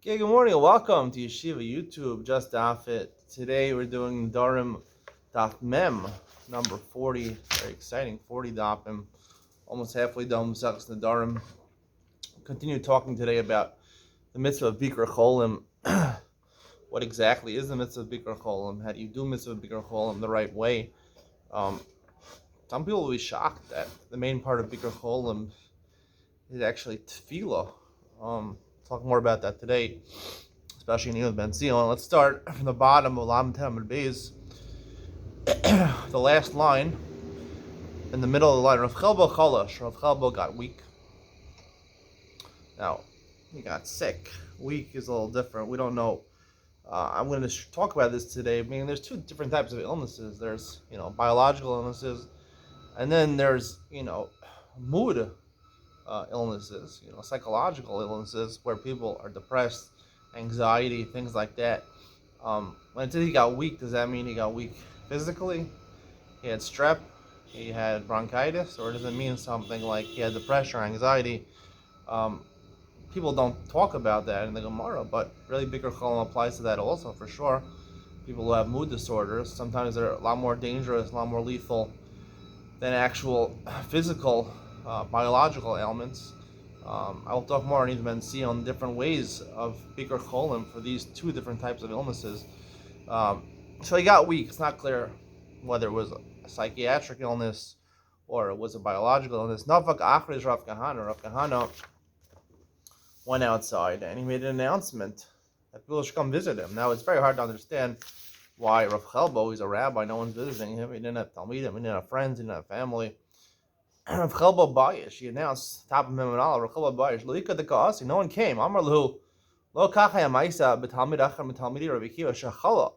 Okay, good morning and welcome to Yeshiva YouTube, just Daf It. Today we're doing Nedarim Daf Mem, number 40. Very exciting, 40 Dafim. Almost halfway done with Nedarim. Continue talking today about the mitzvah of Bikr Cholim. What exactly is the mitzvah of Bikr Cholim? How do you do mitzvah of Bikr Cholim the right way? Some people will be shocked that the main part of Bikr Cholim is actually tefillah. Talk more about that today, especially in Yud Ben Zion. Let's start from the bottom of Lam Tem and Beis. The last line, in the middle of the line, Rav Chelbo Chalash. Rav Chelbo got weak. Now, he got sick. Weak is a little different. We don't know. I'm going to talk about this today. I mean, there's two different types of illnesses. There's, biological illnesses, and then there's, mood illnesses, psychological illnesses where people are depressed, anxiety, things like that. When it says he got weak, does that mean he got weak physically? He had strep, he had bronchitis, or does it mean something like he had depression or anxiety? People don't talk about that in the Gemara, but really Bikr Cholim applies to that also for sure. People who have mood disorders, sometimes they're a lot more dangerous, a lot more lethal than actual physical, biological ailments. I will talk more on Yud Ben Zion on different ways of Bikr Cholim for these two different types of illnesses. So he got weak. It's not clear whether it was a psychiatric illness or it was a biological illness. Nafak Achriz Rav Kahana. Rav Kahana went outside and he made an announcement that people should come visit him. Now, it's very hard to understand why Rav Chelbo, he's a rabbi, no one's visiting him. He didn't have Talmidim, he didn't have friends, he didn't have family. Rav Chelbo Bayish, he announced, top of Mem and Allah, Rav Chelbo Bayish, Loika de Kaasi, no one came. Amar Lahu, Lo Kachaya Maisa, Betalmid Achar, Betalmidi, Rabbi Kiva, Shachala.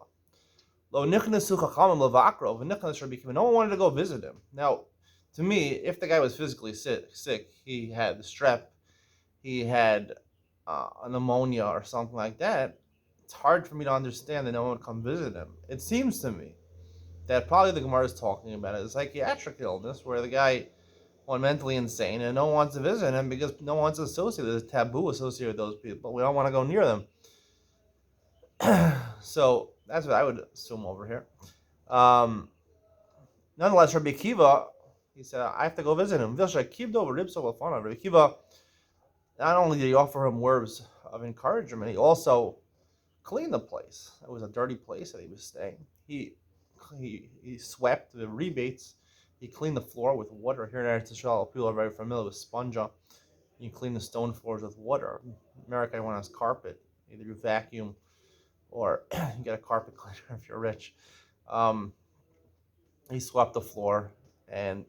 Lo Nichnesu Chachamim Levakro, Venichnes Rabbi Kiva. No one wanted to go visit him. Now, to me, if the guy was physically sick, he had the strep, he had a pneumonia or something like that, it's hard for me to understand that no one would come visit him. It seems to me that probably the Gemara is talking about a psychiatric illness where the guy went mentally insane and no one wants to visit him because no one wants to associate. There's a taboo associated with those people. We don't want to go near them. So that's what I would assume over here. Nonetheless, Rabbi Kiva, he said, I have to go visit him. Rabbi Kiva, not only did he offer him words of encouragement, he also cleaned the place. It was a dirty place that he was staying. He swept the rebates. He cleaned the floor with water. Here in Eretz Yisrael, people are very familiar with spongia. You clean the stone floors with water. In America, everyone has carpet. Either you vacuum or you get a carpet cleaner if you're rich. He swept the floor and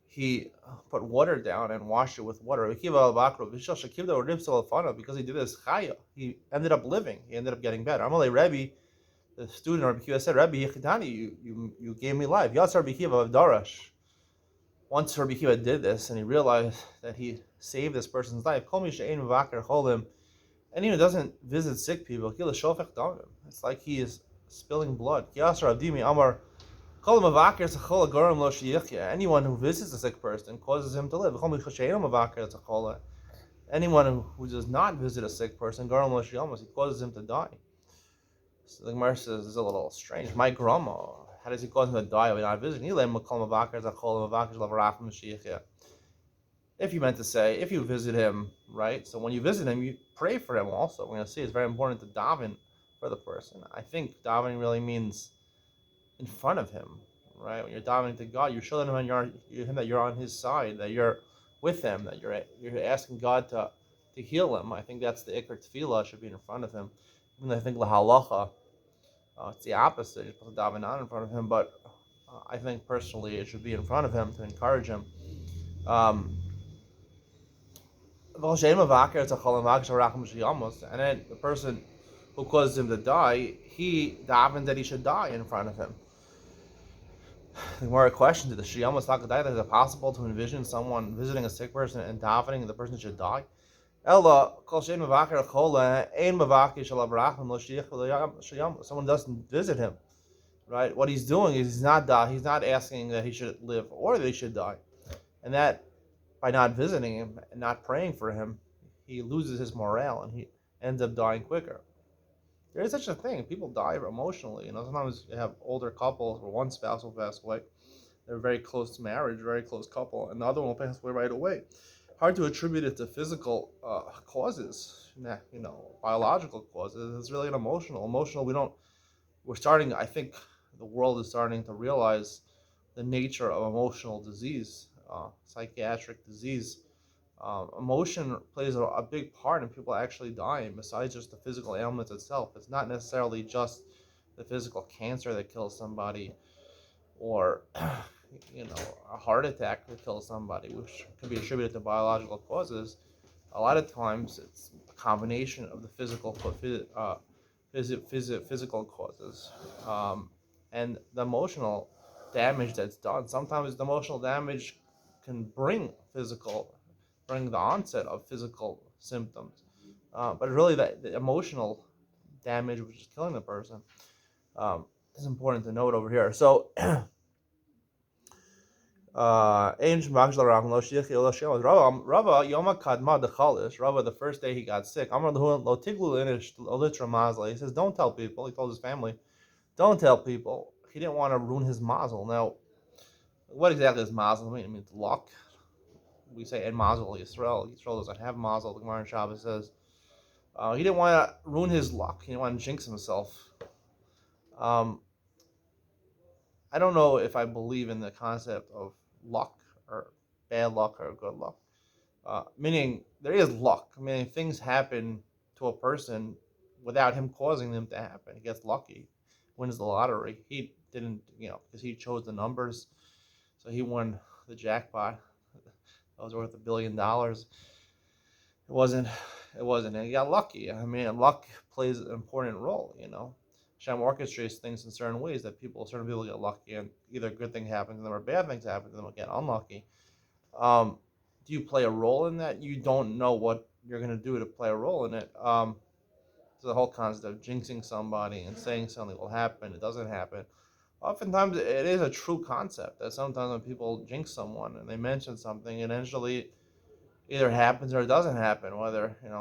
he put water down and washed it with water. Because he did this chaya, he ended up living. He ended up getting better. Amalei Rebbe, the student Rabbi Kiva said, Rebbe Yechitani, you gave me life. Yatz Rabbi Kiva of Darash. Once Rabbi Kiva did this and he realized that he saved this person's life, anyone who doesn't visit sick people, it's like he is spilling blood. Anyone who visits a sick person causes him to live. Anyone who does not visit a sick person, he causes him to die. So the Gemara says this is a little strange. My grandma, how does he cause him to die when not visiting? If you meant to say, if you visit him, right? So when you visit him, you pray for him also. We're going to see it's very important to daven for the person. I think davening really means in front of him, right? When you're davening to God, you're showing him that you're on his side, that you're with him, that you're asking God to heal him. I think that's the ikar tefillah, should be in front of him. Even though I think lahalacha, it's the opposite. You're supposed to daven not in front of him, but I think personally it should be in front of him to encourage him. And then the person who caused him to die, he davened that he should die in front of him. The more question to the Shiyamos Takadai, is it possible to envision someone visiting a sick person and davening and the person should die? Someone doesn't visit him, right? What he's doing is he's not asking that he should live or that he should die. And that by not visiting him and not praying for him, he loses his morale and ends up dying quicker. There is such a thing. People die emotionally. Sometimes you have older couples where one spouse will pass away. They're very close to marriage, very close couple, and the other one will pass away right away. Hard to attribute it to physical causes, biological causes. It's really an emotional. Emotional. We're starting. I think the world is starting to realize the nature of emotional disease, psychiatric disease. Emotion plays a big part in people actually dying. Besides just the physical ailments itself, it's not necessarily just the physical cancer that kills somebody, or a heart attack that kills somebody, which can be attributed to biological causes. A lot of times, it's a combination of the physical causes, and the emotional damage that's done. Sometimes the emotional damage can bring the onset of physical symptoms, but really the emotional damage, which is killing the person, is important to note over here. So, Rava Yoma Kadma the Chalish, Rava the first day he got sick. He says, don't tell people. He told his family, don't tell people. He didn't want to ruin his mazel. Now, what exactly does mazel mean? It means luck. We say en mazel Yisrael. Yisrael doesn't have mazel. The Gemara in Shabbos says he didn't want to ruin his luck. He didn't want to jinx himself. Um, I don't know if I believe in the concept of luck or bad luck or good luck. Meaning there is luck. Meaning things happen to a person without him causing them to happen. He gets lucky, wins the lottery. He didn't, because he chose the numbers, so he won the jackpot. That was worth $1 billion. It wasn't. It wasn't. And he got lucky. I mean, luck plays an important role. Hashem orchestrates things in certain ways that certain people get lucky, and either good thing happens to them or bad things happen to them, or get unlucky. Do you play a role in that? You don't know what you're going to do to play a role in it. So the whole concept of jinxing somebody and saying something will happen, it doesn't happen. Oftentimes, it is a true concept that sometimes when people jinx someone and they mention something, it eventually either happens or it doesn't happen. Whether, if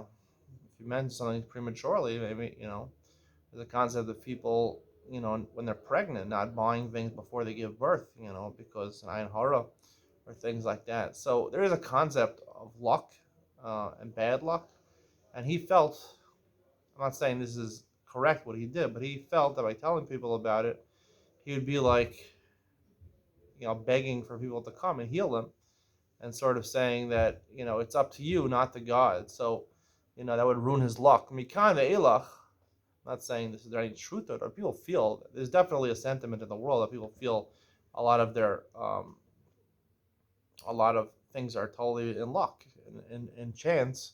you mention something prematurely, maybe, there's a concept of people, when they're pregnant, not buying things before they give birth, because ayin hara or things like that. So there is a concept of luck and bad luck, and he felt. I'm not saying this is correct what he did, but he felt that by telling people about it, he would be like, begging for people to come and heal him, and sort of saying that it's up to you, not to God. So, that would ruin his luck. Mikan ve'elach. Not saying this is there any truth to it, or people feel there's definitely a sentiment in the world that people feel a lot of their a lot of things are totally in luck and chance,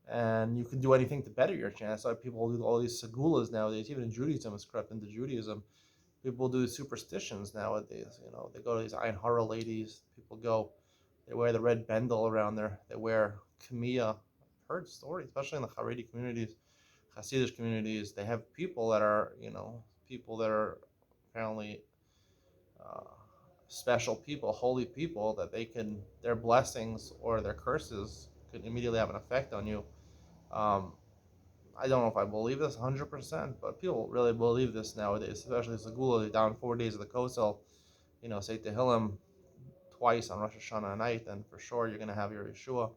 and you can do anything to better your chance. Like people do all these segulas nowadays. Even in Judaism, it's crept into Judaism. People do superstitions nowadays. They go to these ayin hara ladies. People go, they wear the red bendel around there. They wear kamiyah. I've heard stories, especially in the Haredi communities, Hasidic communities. They have people that are, apparently uh, special people, holy people, that their blessings or their curses could immediately have an effect on you. Um, I don't know if I believe this 100%, but people really believe this nowadays, especially Segula, down 4 days of the Kosel, say Tehillim twice on Rosh Hashanah night, and for sure you're going to have your Yeshua.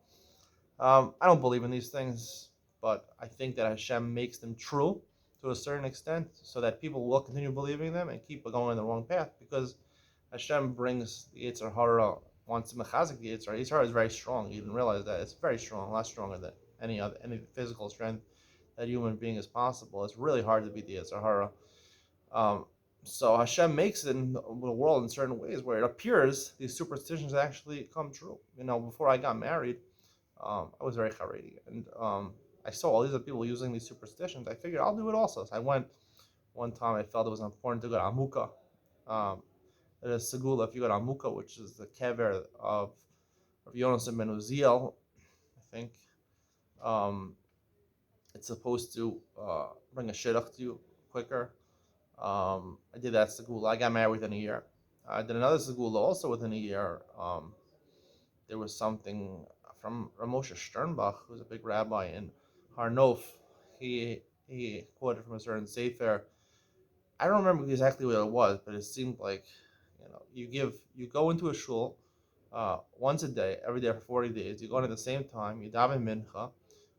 I don't believe in these things, but I think that Hashem makes them true to a certain extent so that people will continue believing them and keep going in the wrong path, because Hashem brings the Yetzer Hara, wants to mechazik the Yetzer Hara. Yetzer Hara is very strong. You didn't realize that. It's very strong, a lot stronger than any physical strength that a human being is possible. It's really hard to beat the Yetzer Hara. So Hashem makes it in the world in certain ways where it appears these superstitions actually come true. Before I got married, I was very Haredi, and I saw all these other people using these superstitions. I figured I'll do it also. So I went one time. I felt it was important to go to Amuka. There's Segula if you go to Amuka, which is the kever of Yonas ben Uziel, I think. Um, it's supposed to bring a shidduch to you quicker. I did that Segula. I got married within a year. I did another Segula also within a year. There was something from Ramosha Sternbach, who's a big rabbi in Har Nof. he quoted from a certain sefer. I don't remember exactly what it was, but it seemed like, you go into a shul once a day, every day for 40 days. You go in at the same time. You daven mincha.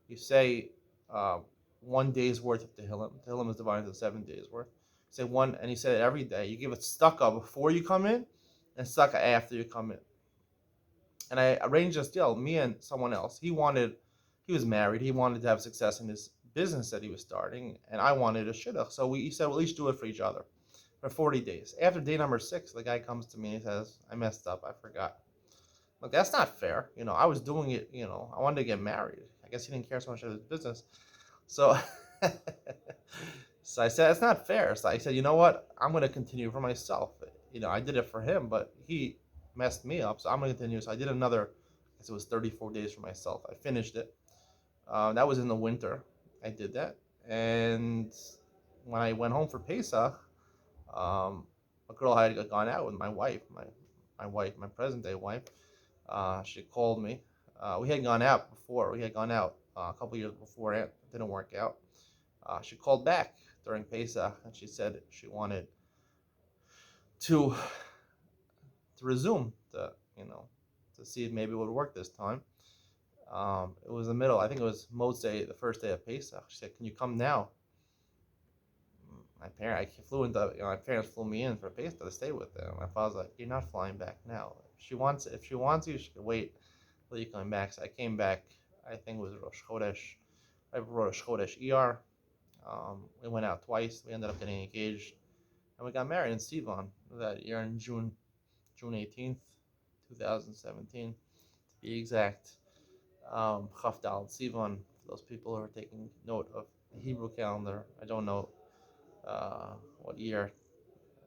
You say uh, 1 day's worth of Tehillim. Tehillim is divided into 7 days worth. Say one, and you say it every day. You give it tzedakah before you come in, and tzedakah after you come in. And I arranged this deal. Me and someone else. He was married. He wanted to have success in his business that he was starting, and I wanted a shidduch. So he said, well, each do it for each other for 40 days. After day number 6, the guy comes to me and he says, I messed up. I forgot. Look, that's not fair. I was doing it. I wanted to get married. I guess he didn't care so much about his business. So, so I said, it's not fair. So I said, you know what? I'm going to continue for myself. I did it for him, but he messed me up. So I'm going to continue. So I did another, I guess it was 34 days for myself. I finished it. That was in the winter. I did that. And when I went home for Pesach, a girl I had gone out with, my wife, my present day wife. She called me. We had gone out before. We had gone out a couple years before. It didn't work out. She called back during Pesach, and she said she wanted to resume to see if maybe it would work this time. It was the middle. I think it was Motzei, the first day of Pesach. She said, "Can you come now?" My parents flew me in for Pesach to stay with them. My father's like, "You're not flying back now. If she wants you, she can wait till you come back." So I came back. I think it was Rosh Chodesh. I wrote Rosh Chodesh ER. We went out twice. We ended up getting engaged, and we got married in Sivan that year in June 18th, 2017, to be exact. Chaf Dal Sivan. For those people who are taking note of the Hebrew calendar, I don't know what year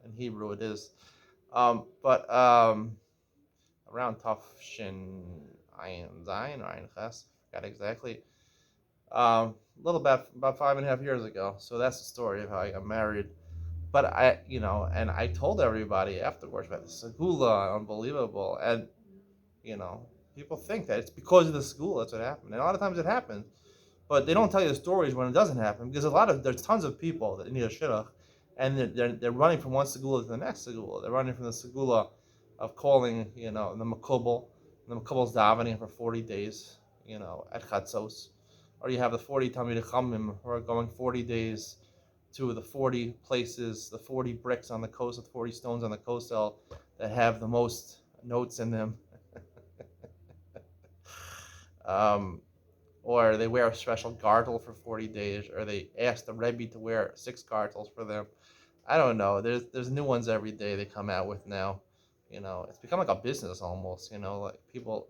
in Hebrew it is, but around Taf Shin Ayin Zayin or Ayin Ches, forgot exactly. A little about 5.5 years ago. So that's the story of how I got married. But and I told everybody afterwards about the segula, unbelievable, and you know, people think that it's because of the segula that's what happened, and a lot of times it happens. But they don't tell you the stories when it doesn't happen because there's tons of people that need a shidduch, and they're running from one segula to the next segula. They're running from the segula of calling, the makubal, the makubal's davening for 40 days, at chatzos, or you have the 40 Talmidei Chachamim who are going 40 days to the 40 places, the 40 bricks on the coast, the 40 stones on the coastal that have the most notes in them. Or they wear a special gartel for 40 days, or they ask the Rebbe to wear 6 gartels for them. I don't know. There's new ones every day they come out with now. It's become like a business almost. Like people,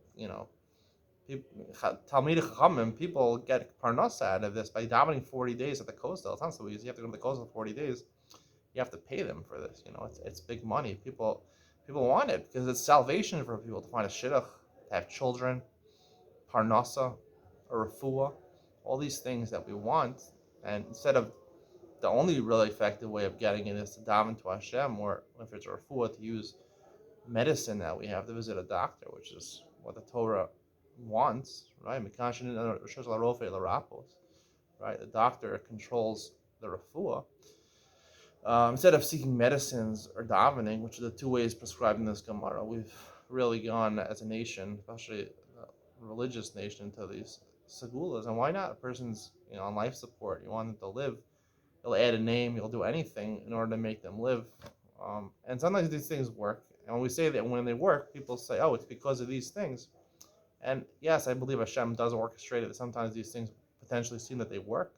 Talmidei Chachamim, people get parnasa out of this by davening 40 days at the coastal. It's not so easy. You have to go to the coastal for 40 days. You have to pay them for this. It's big money. People want it because it's salvation for people to find a shidduch, to have children, parnasa, or refuah, all these things that we want. And instead of the only really effective way of getting it is to daven to Hashem, or if it's a refuah, to use medicine that we have to visit a doctor, which is what the Torah wants, right? Right? The doctor controls the refuah. Instead of seeking medicines or davening, which are the two ways prescribed in this Gemara, we've really gone as a nation, especially a religious nation, to these segulas. And why not? A person's on life support. You want them to live. You'll add a name. You'll do anything in order to make them live. And sometimes these things work. And when we say that when they work, people say, "Oh, it's because of these things." And yes, I believe Hashem does orchestrate it. Sometimes these things potentially seem that they work.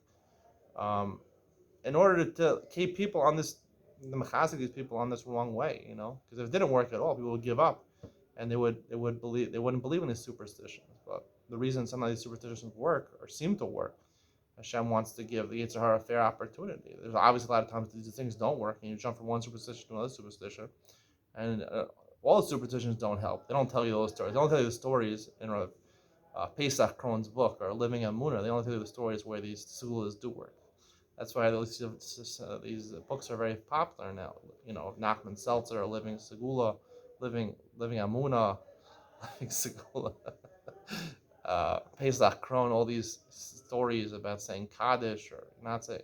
In order to keep people on the machazik these people on this wrong way, because if it didn't work at all, people would give up, and they wouldn't believe in these superstitions. But the reason some of these superstitions work or seem to work, Hashem wants to give the Yetzer Hara a fair opportunity. There's obviously a lot of times these things don't work, and you jump from one superstition to another superstition, and all the superstitions don't help. They don't tell you those stories. They don't tell you the stories in Pesach Kron's book or Living Amunah. They only tell you the stories where these segulas do work. That's why these books are very popular now. Nachman Seltzer, Living Segula, Living Amuna, Living Segula. Pesach Kron, all these stories about saying Kaddish or not say,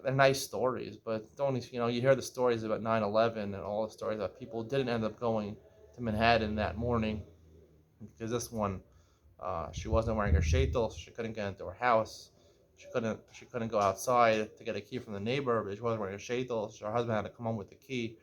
they're nice stories, but don't, you hear the stories about 9/11 and all the stories that people didn't end up going to Manhattan that morning because this one, she wasn't wearing her shaitel, so she couldn't get into her house. She couldn't go outside to get a key from the neighbor, but she wasn't wearing her shaitel, so her husband had to come home with the key.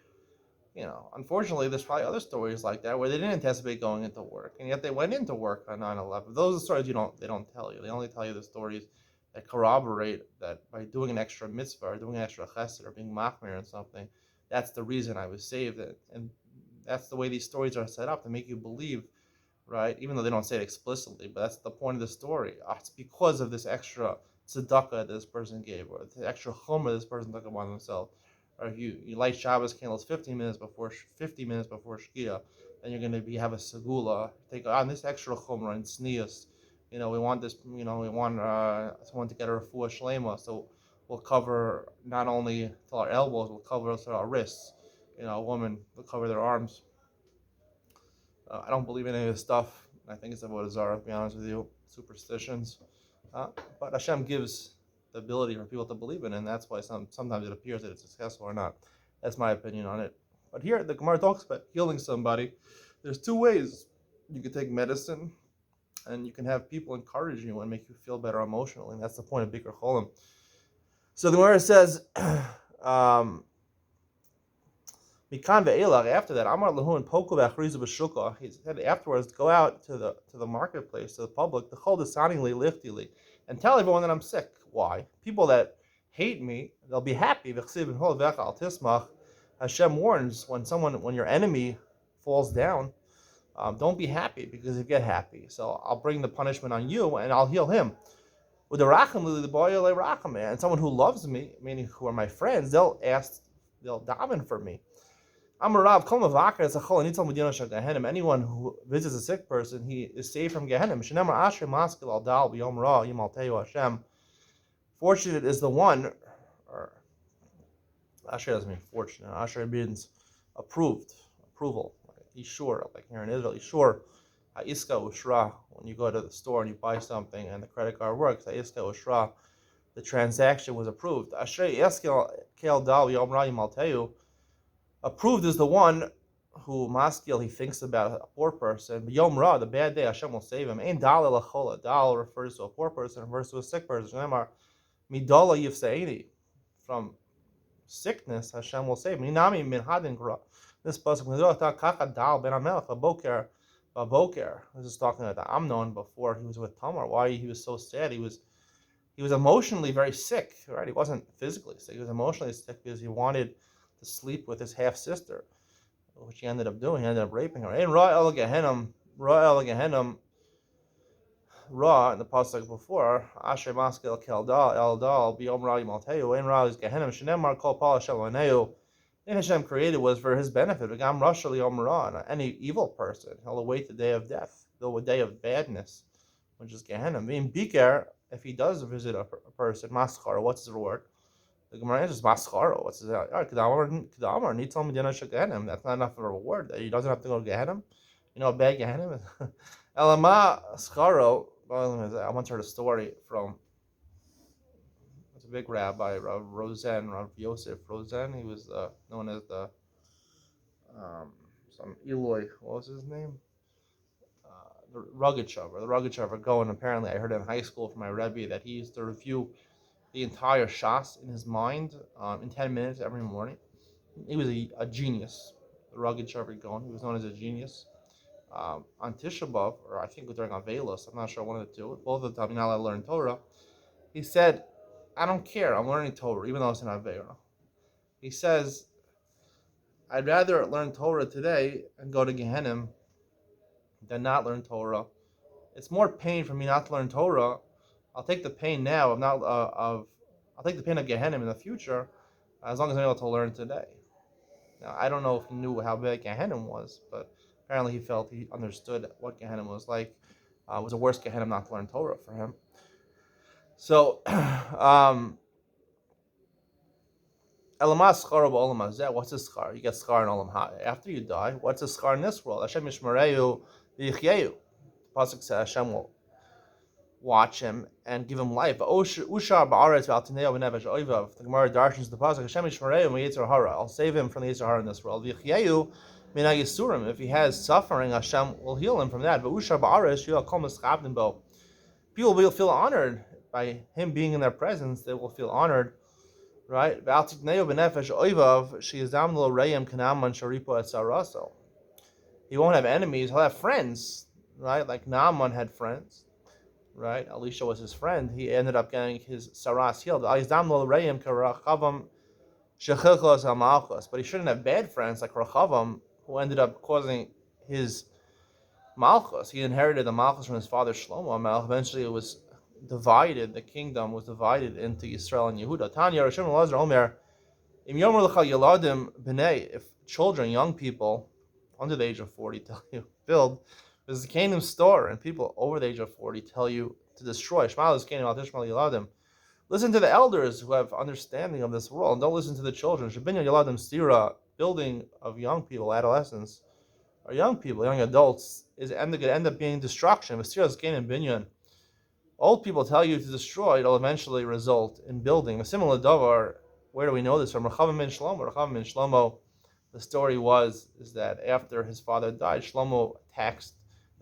Unfortunately, there's probably other stories like that where they didn't anticipate going into work, and yet they went into work on 9/11. Those are the stories they don't tell you. They only tell you the stories that corroborate that by doing an extra mitzvah or doing an extra chesed or being machmir and something, that's the reason I was saved. And that's the way these stories are set up to make you believe, right? Even though they don't say it explicitly, but that's the point of the story. It's because of this extra tzedakah that this person gave, or the extra chomer this person took upon themselves. Or if you light Shabbos candles 50 minutes before Shkia, then you're going to have a segula. Take on this extra chomer and sneas. We want this. We want someone to get a refuah shlema. So we'll cover not only till our elbows, we'll cover also our wrists. A woman will cover their arms. I don't believe in any of this stuff. I think it's about Zara, to be honest with you. Superstitions. But Hashem gives the ability for people to believe in it, and that's why sometimes it appears that it's successful or not. That's my opinion on it. But here, the Gemara talks about healing somebody. There's two ways. You can take medicine, and you can have people encourage you and make you feel better emotionally, and that's the point of Bikur Cholim. So the Gemara says, Mikan ve'elach, after that, Amar Lahun Poku v'achrizu b'shukah. He said afterwards, go out to the marketplace, to the public, the chol desaningly lichtili, and tell everyone that I'm sick. Why? People that hate me, they'll be happy. Hashem warns when your enemy falls down, don't be happy because you get happy. So I'll bring the punishment on you and I'll heal him. With the racham the boy racham, and someone who loves me, meaning who are my friends, they'll daven for me. Amarav Kol Mavakar is a chol anitzal medina shel Gehenim. Anyone who visits a sick person, he is saved from Gehenim. Shenemar Asher Maskil Al Dal B'Yom Ra Yimal Teyu Hashem. Fortunate is the one, or Asher doesn't mean fortunate. Asher means approval. Ishur, like here in Israel, Ishur. Iska Ushra. When you go to the store and you buy something and the credit card works, Iska Ushra, the transaction was approved. Asher Yeskil Kel Dal B'Yom Ra Yimal Teyu. Approved is the one who maskil, he thinks about a poor person. Yom Ra, the bad day, Hashem will save him. Ein dal elachola. Dal refers to a poor person, refers to a sick person. Midala yifseini. From sickness, Hashem will save him. Minami min hadin gra. This pasuk kacha dal ben amelech baboker. This is talking about Amnon before he was with Tamar. Why he was so sad? He was emotionally very sick. Right? He wasn't physically sick. He was emotionally sick because he wanted to sleep with his half sister, which he ended up doing. He ended up raping her. In Ra el Gehenim, Ra in the pasuk before, Asher Maskel Keldal Eldal Biyom Ra Yimalteyu. In Ra is Gehenim. Shenemar Kol Pal Hashem Laneu. In Hashem created was for his benefit. Begam Rasha Liyom Ra. Any evil person, he'll await the day of death, the day of badness, which is Gehenim. In Biker, if he does visit a person, Maschar, what's his reward? The Gemara answers mascharo. What's that? Kedamar needs someone to Gehenim. That's not enough of a reward. He doesn't have to go to Gehenim. You know, a bad Gehenim is. Elama scharo. I once heard a story from. It's a big rabbi, Rav Yosef Rosen. He was known as the some Eloi. What was his name? The Rogachover. Going. Apparently, I heard in high school from my Rebbe that he used to review the entire Shas in his mind in 10 minutes every morning. He was a genius. The rugged Sharvi Gaon. He was known as a genius. On Tisha B'Av, or I think during Avelos, I'm not sure, one of the two, both of the time, you're not allowed to learn Torah. He said, I don't care, I'm learning Torah, even though it's an Aveira. He says, I'd rather learn Torah today and go to Gehenim than not learn Torah. It's more pain for me not to learn Torah. I'll take the pain now I'll take the pain of Gehenim in the future, as long as I'm able to learn today. Now I don't know if he knew how bad Gehenim was, but apparently he understood what Gehenim was like. It was a worse Gehenim not to learn Torah for him. So, what's the schar? You get schar in Olam Ha. After you die, what's the schar in this world? Hashem Yishmareyu v'yichyeyu. pasuk says Hashem will watch him and give him life. Ushar ba'aretz v'altineo b'nefesh oivav. The Gemara darshans the pasuk Hashem yishmareu miyitzar hara. I'll save him from the yitzar hara in this world. V'yichyeyu mina yisurim. If he has suffering, Hashem will heal him from that. But ushar ba'aretz sheyol kol mischabdim bo. People will feel honored by him being in their presence. They will feel honored, right? V'altineo b'nefesh oivav sheyizam lo reyem kanaman sharipo et saraso. He won't have enemies. He'll have friends, right? Like Naaman had friends. Right, Elisha was his friend. He ended up getting his saras healed. But he shouldn't have bad friends like Rechavam, who ended up causing his malchus. He inherited the malchus from his father Shlomo. Eventually, it was divided. The kingdom was divided into Israel and Yehuda. Tanya Rishon Elazar Omer, if children, young people under the age of 40 tell you build. There's a Canaan store, and people over the age of 40 tell you to destroy. Listen to the elders who have understanding of this world, and don't listen to the children. Building of young people, adolescents, or young people, young adults, is going to end up being destruction. Old people tell you to destroy, it'll eventually result in building. A similar davar, where do we know this from? Rechavam ben Shlomo. The story is that after his father died, Shlomo taxed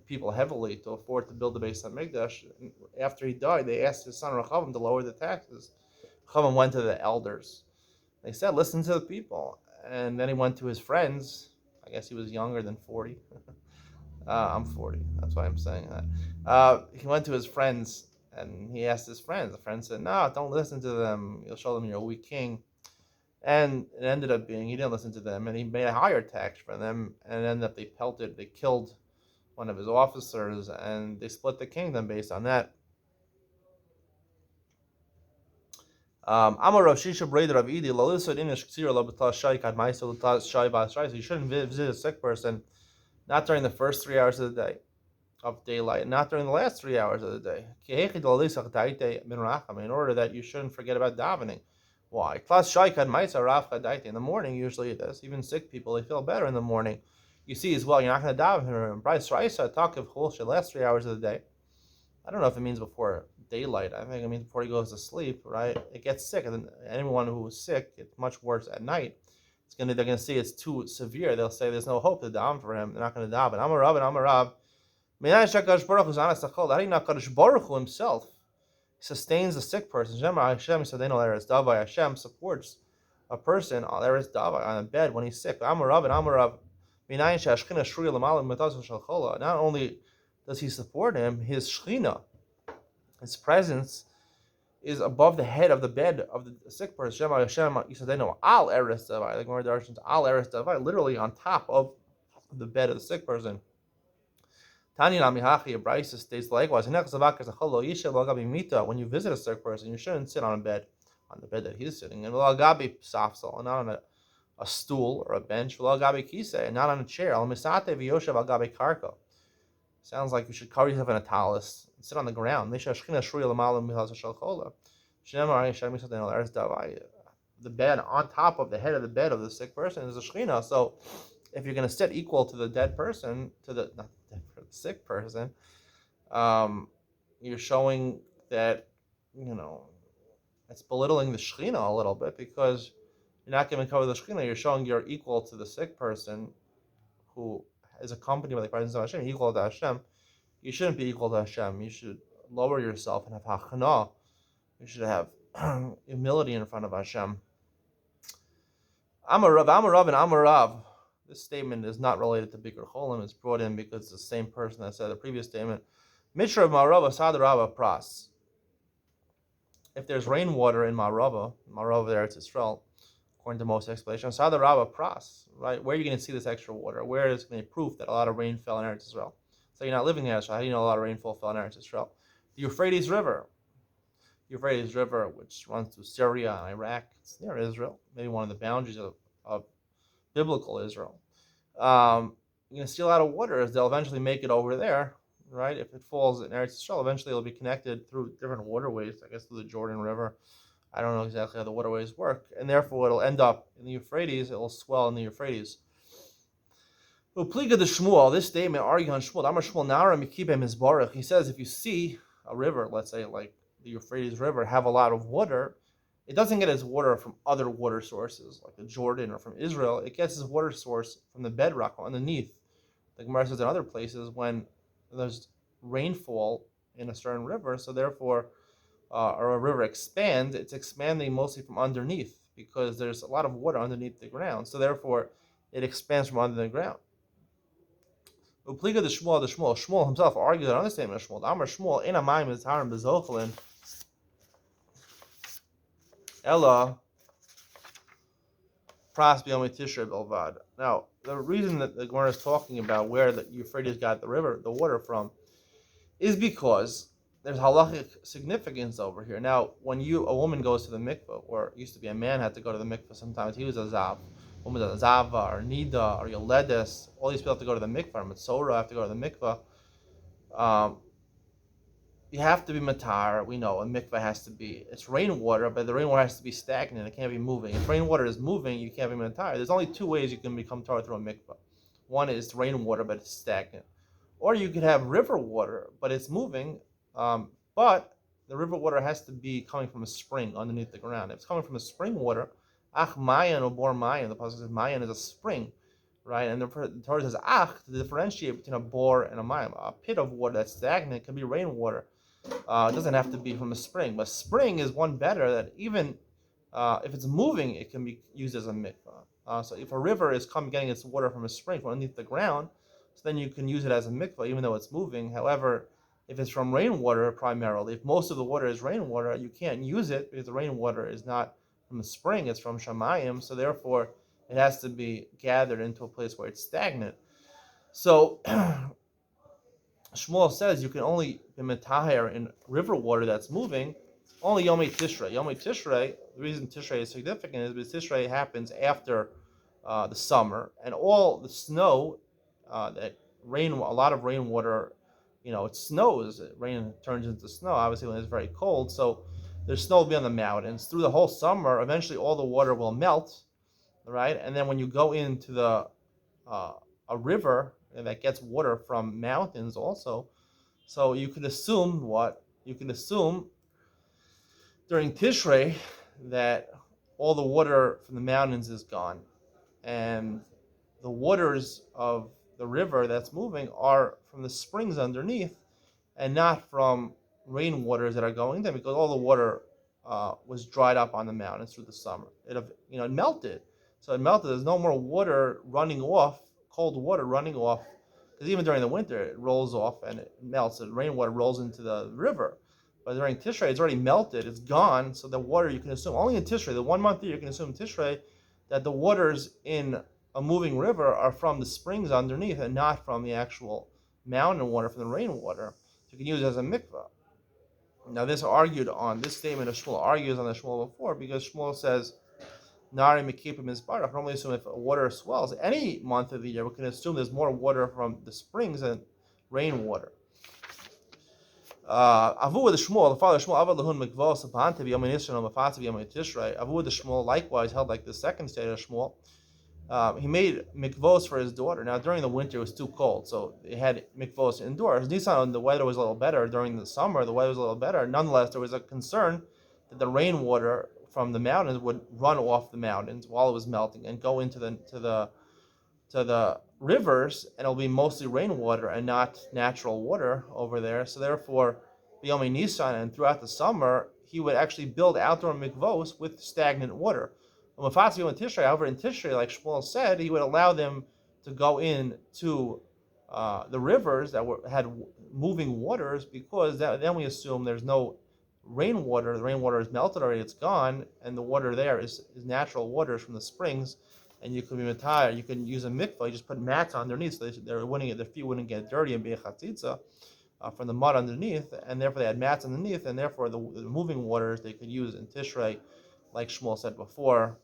people heavily to afford to build the Beis Hamikdash. After he died, they asked his son Rechavam to lower the taxes. Rechavam went to the elders. They said, listen to the people. And then he went to his friends. I guess he was younger than 40. I'm 40. That's why I'm saying that. He went to his friends and he asked his friends. The friends said, no, don't listen to them. You'll show them you're a weak king. And it ended up being, he didn't listen to them. And he made a higher tax for them. And it ended up they killed one of his officers, and they split the kingdom based on that. Amar Rav Shisha Breder Rav Idi Lalisod Inish Ksira Lobatas Shai Kad Ma'isa Latas Shai Bas Shai. So you shouldn't visit a sick person, not during the first 3 hours of the day of daylight, not during the last 3 hours of the day. In order that you shouldn't forget about davening. Why? In the morning, usually it does. Even sick people, they feel better in the morning. You see as well, you're not going to daven. Bryce Raisa talk of Chul last 3 hours of the day. I don't know if it means before daylight. I think it means before he goes to sleep, right? It gets sick, and then anyone who is sick, it's much worse at night. They're going to see it's too severe. They'll say there's no hope to daven for him. They're not going to daven. I'm a Rav. Baruch Hu himself sustains the sick person. Hashem supports a person on a bed when he's sick. I'm a Rav. Not only does he support him, his shechina, his presence, is above the head of the bed of the sick person. Al eres davai, like more darshans, al eres davai, literally on top of the bed of the sick person. Tanya Namihachi Abraisa states likewise. When you visit a sick person, you shouldn't sit on the bed that he's sitting in. And not on a stool or a bench, and not on a chair. Sounds like you should cover yourself in a talus and sit on the ground. The bed on top of the head of the bed of the sick person is a shechina. So if you're going to sit equal to the dead person, the sick person, you're showing that, it's belittling the shechina a little bit, because you're not going to cover the shechina. You're showing you're equal to the sick person who is accompanied by the presence of Hashem, equal to Hashem. You shouldn't be equal to Hashem. You should lower yourself and have hachana. You should have humility in front of Hashem. Amar Rav. This statement is not related to Bikur Cholim. It's brought in because it's the same person that said the previous statement. Mishra Marava Sadarava Pras. If there's rainwater in Marava there, it's Israel, according to most explanations, Sadarava Pras, right? Where are you going to see this extra water? Where is going to be proof that a lot of rain fell in Eretz Israel? So you're not living there, so how do you know a lot of rainfall fell in Eretz Israel? The Euphrates River, which runs through Syria and Iraq, it's near Israel, maybe one of the boundaries of biblical Israel. You're going to see a lot of water as they'll eventually make it over there, right? If it falls in Eretz Israel, eventually it'll be connected through different waterways, I guess through the Jordan River. I don't know exactly how the waterways work, and therefore it'll end up in the Euphrates. It'll swell in the Euphrates. Upliga the Shmuel, this statement arguing on Shmuel. Amar Shmuel Nara Mikibem is Baruch. He says if you see a river, let's say like the Euphrates River, have a lot of water, it doesn't get its water from other water sources like the Jordan or from Israel. It gets its water source from the bedrock underneath. The Gemara says in other places when there's rainfall in a certain river, so therefore, or a river expands, it's expanding mostly from underneath because there's a lot of water underneath the ground. So therefore, it expands from under the ground. Upliga the Shmuel himself argued on the statement of Shmuel. Amar Shmuel, in a mime is harim bezochelin, ella pras b'yom tishrei belvad. Now, the reason that the Gemara is talking about where the Euphrates got the water from, is because there's halachic significance over here. Now, when a woman goes to the mikveh, or it used to be a man had to go to the mikveh sometimes, he was a zav. Women a zava, or nida, or yoledes, all these people have to go to the mikveh, or mitzora have to go to the mikveh. You have to be matar. We know a mikveh has to be, it's rainwater, but the rainwater has to be stagnant. It can't be moving. If rainwater is moving, you can't be matar. There's only two ways you can become tar through a mikveh. One is rainwater, but it's stagnant. Or you could have river water, but it's moving, but the river water has to be coming from a spring underneath the ground. If it's coming from a spring water, ach mayan or bor mayan, the pasuk says mayan is a spring, right? And the Torah says ach to differentiate between a bor and a mayan. A pit of water that's stagnant can be rainwater. It doesn't have to be from a spring, but spring is one better that even if it's moving, it can be used as a mikvah. So if a river is getting its water from a spring from underneath the ground, so then you can use it as a mikvah, even though it's moving. However, if it's from rainwater primarily, if most of the water is rainwater, you can't use it because the rainwater is not from the spring, it's from Shamayim, so therefore it has to be gathered into a place where it's stagnant. So Shmuel says you can only be metahir in river water that's moving, only Yomei Tishrei. Yomei Tishrei, the reason Tishrei is significant is because Tishrei happens after the summer, and all the snow, that rain, a lot of rainwater, it snows, rain turns into snow, obviously when it's very cold, so there's snow will be on the mountains. Through the whole summer, eventually all the water will melt, right? And then when you go into a river that gets water from mountains also, so you can assume during Tishrei that all the water from the mountains is gone, and the waters of the river that's moving are from the springs underneath, and not from rainwaters that are going there, because all the water was dried up on the mountains through the summer. It melted, so it melted. There's no more water running off, cold water running off, because even during the winter it rolls off and it melts. The rainwater rolls into the river. But during Tishrei, it's already melted, it's gone, so the water you can assume, only in Tishrei, the 1 month that you can assume Tishrei, that the waters in a moving river are from the springs underneath and not from the actual mountain water, from the rainwater. So you can use it as a mikvah. Now this statement of Shmuel argues on the Shmuel before, because Shmuel says, Nari Mekipim is Baruch. Normally assume if water swells, any month of the year, we can assume there's more water from the springs than rainwater. Avu the Shmuel, the father Shmuel, Avad Lahun Mikvos Apante B'Yom Yisrael Mafatzi B'Yom Tishrei. Avu the Shmuel likewise held like the second state of Shmuel. He made mikvos for his daughter. Now during the winter it was too cold, so they had mikvos indoors. Nisan, the weather was a little better. During the summer, the weather was a little better. Nonetheless, there was a concern that the rainwater from the mountains would run off the mountains while it was melting and go into the rivers, and it'll be mostly rainwater and not natural water over there. So therefore, B'Yom Nisan and throughout the summer, he would actually build outdoor mikvos with stagnant water. However, in Tishrei, like Shmuel said, he would allow them to go in to the rivers that had moving waters, because then we assume there's no rainwater. The rainwater is melted already; it's gone, and the water there is natural waters from the springs. And you can be matayr. You can use a mikvah. You just put mats underneath, so their feet wouldn't get dirty and be a chatzitza from the mud underneath, and therefore they had mats underneath, and therefore the moving waters they could use in Tishrei, like Shmuel said before.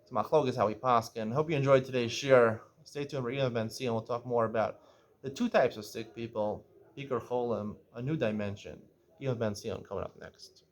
So machlok is how we paskin. Hope you enjoyed today's shir. Stay tuned for Ian Ben Sion. We'll talk more about the two types of sick people, Bikur Cholim, a new dimension. Ian Ben Sion coming up next.